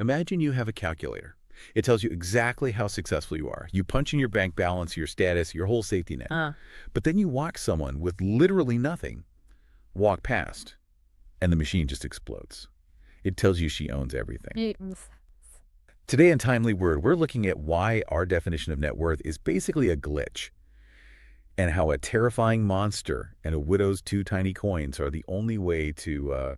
Imagine you have a calculator. It tells you exactly how successful you are. You punch in your bank balance, your status, your whole safety net. Uh, But then you watch someone with literally nothing walk past, and the machine just explodes. It tells you she owns everything. Today in Timely Word, we're looking at why our definition of net worth is basically a glitch, and how a terrifying monster and a widow's two tiny coins are the only way to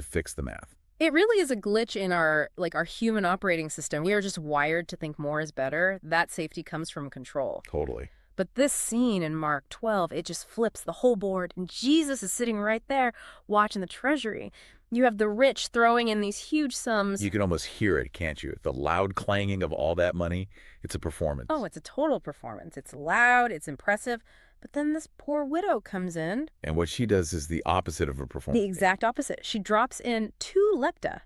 fix the math. It really is a glitch in our human operating system. We are just wired to think more is better. That safety comes from control. Totally. But this scene in Mark 12, it just flips the whole board, and Jesus is sitting right there watching the treasury. You have the rich throwing in these huge sums. You can almost hear it, can't you? The loud clanging of all that money. It's a performance. Oh, it's a total performance. It's loud, it's impressive. But then this poor widow comes in. And what she does is the opposite of a performance. The exact opposite. She drops in 2 lepta.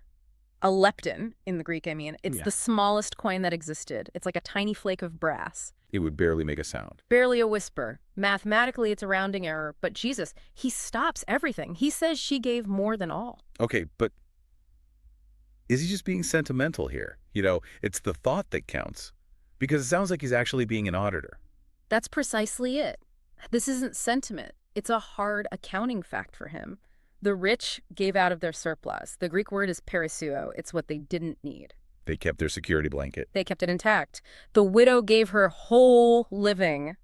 A lepton, in the Greek, I mean. It's the smallest coin that existed. It's like a tiny flake of brass. It would barely make a sound. Barely a whisper. Mathematically, it's a rounding error. But Jesus, he stops everything. He says she gave more than all. Okay, but is he just being sentimental here? You know, it's the thought that counts. Because it sounds like he's actually being an auditor. That's precisely it. This isn't sentiment. It's a hard accounting fact for him. The rich gave out of their surplus. The Greek word is perisseuo. It's what they didn't need. They kept their security blanket. They kept it intact. The widow gave her whole living.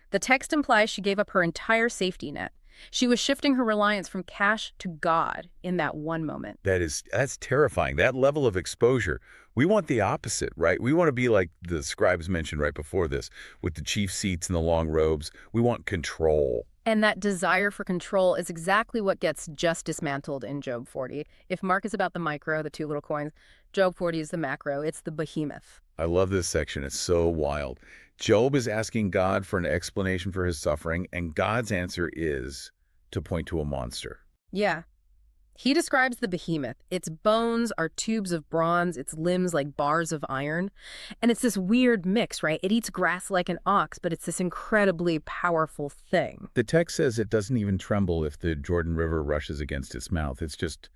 The text implies she gave up her entire safety net. She was shifting her reliance from cash to God in that one moment. That's terrifying. That level of exposure. We want the opposite, right? We want to be like the scribes mentioned right before this, with the chief seats and the long robes. We want control. And that desire for control is exactly what gets just dismantled in Job 40. If Mark is about the micro, the 2 little coins, Job 40 is the macro. It's the behemoth. I love this section. It's so wild. Job is asking God for an explanation for his suffering, and God's answer is to point to a monster. Yeah. He describes the behemoth. Its bones are tubes of bronze, its limbs like bars of iron. And it's this weird mix, right? It eats grass like an ox, but it's this incredibly powerful thing. The text says it doesn't even tremble if the Jordan River rushes against its mouth. It's just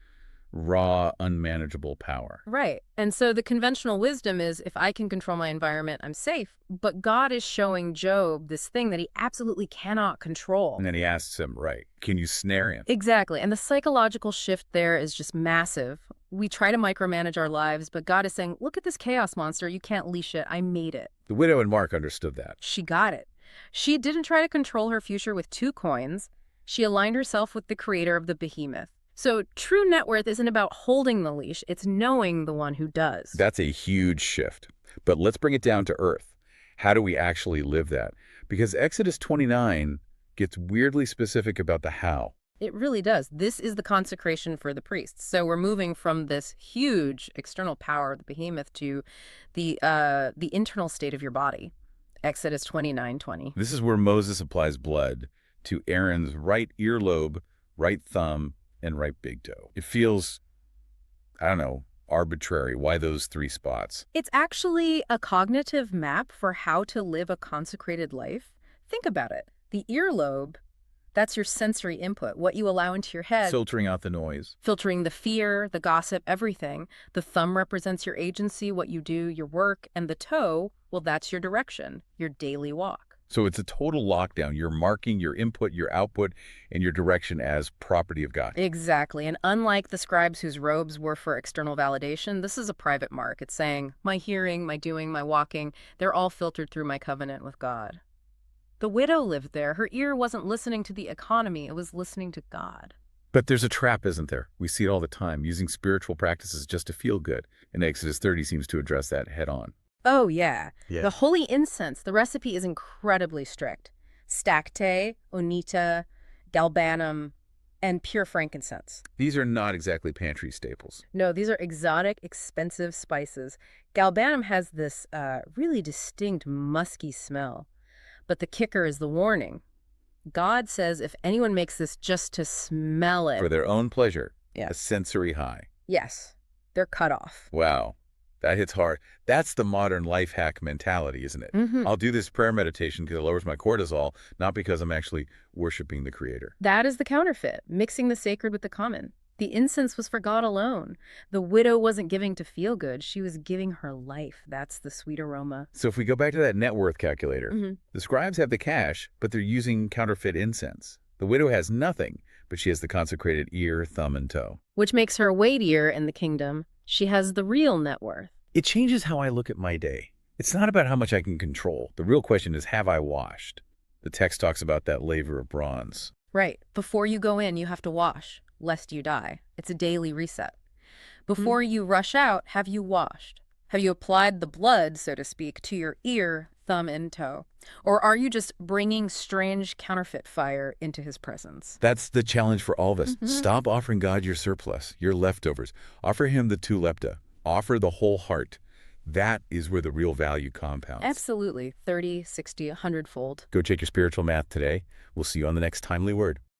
raw, unmanageable power. Right. And so the conventional wisdom is if I can control my environment, I'm safe. But God is showing Job this thing that he absolutely cannot control. And then he asks him, right, can you snare him? Exactly. And the psychological shift there is just massive. We try to micromanage our lives, but God is saying, look at this chaos monster. You can't leash it. I made it. The widow in Mark understood that. She got it. She didn't try to control her future with 2 coins. She aligned herself with the creator of the behemoth. So true net worth isn't about holding the leash, it's knowing the one who does. That's a huge shift. But let's bring it down to earth. How do we actually live that? Because Exodus 29 gets weirdly specific about the how. It really does. This is the consecration for the priests. So we're moving from this huge external power of the behemoth to the internal state of your body. Exodus 29:20. This is where Moses applies blood to Aaron's right earlobe, right thumb, and right big toe. It feels, I don't know, arbitrary. Why those 3 spots? It's actually a cognitive map for how to live a consecrated life. Think about it. The earlobe, that's your sensory input, what you allow into your head. Filtering out the noise. Filtering the fear, the gossip, everything. The thumb represents your agency, what you do, your work. And the toe, well, that's your direction, your daily walk. So it's a total lockdown. You're marking your input, your output, and your direction as property of God. Exactly. And unlike the scribes whose robes were for external validation, this is a private mark. It's saying my hearing, my doing, my walking, they're all filtered through my covenant with God. The widow lived there. Her ear wasn't listening to the economy. It was listening to God. But there's a trap, isn't there? We see it all the time, using spiritual practices just to feel good. And Exodus 30 seems to address that head on. Oh, yeah. Yeah. The holy incense, the recipe is incredibly strict. Stacte, onita, galbanum, and pure frankincense. These are not exactly pantry staples. No, these are exotic, expensive spices. Galbanum has this really distinct musky smell. But the kicker is the warning. God says if anyone makes this just to smell it. For their own pleasure. Yeah. A sensory high. Yes, they're cut off. Wow. That hits hard. That's the modern life hack mentality, isn't it? I'll do this prayer meditation because it lowers my cortisol, not because I'm actually worshiping the Creator. That is the counterfeit, mixing the sacred with the common. The incense was for God alone. The widow wasn't giving to feel good. She was giving her life. That's the sweet aroma. So if we go back to that net worth calculator, Hmm. the scribes have the cash, but they're using counterfeit incense. The widow has nothing, but she has the consecrated ear, thumb, and toe. Which makes her weightier in the kingdom. She has the real net worth. It changes how I look at my day. It's not about how much I can control. The real question is, have I washed? The text talks about that laver of bronze. Right. Before you go in, you have to wash, lest you die. It's a daily reset. Before you rush out, have you washed? Have you applied the blood, so to speak, to your ear, thumb, and toe? Or are you just bringing strange counterfeit fire into his presence? That's the challenge for all of us. Stop offering God your surplus, your leftovers. Offer him the two lepta. Offer the whole heart. That is where the real value compounds. Absolutely. 30, 60, 100-fold. Go check your spiritual math today. We'll see you on the next Timely Word.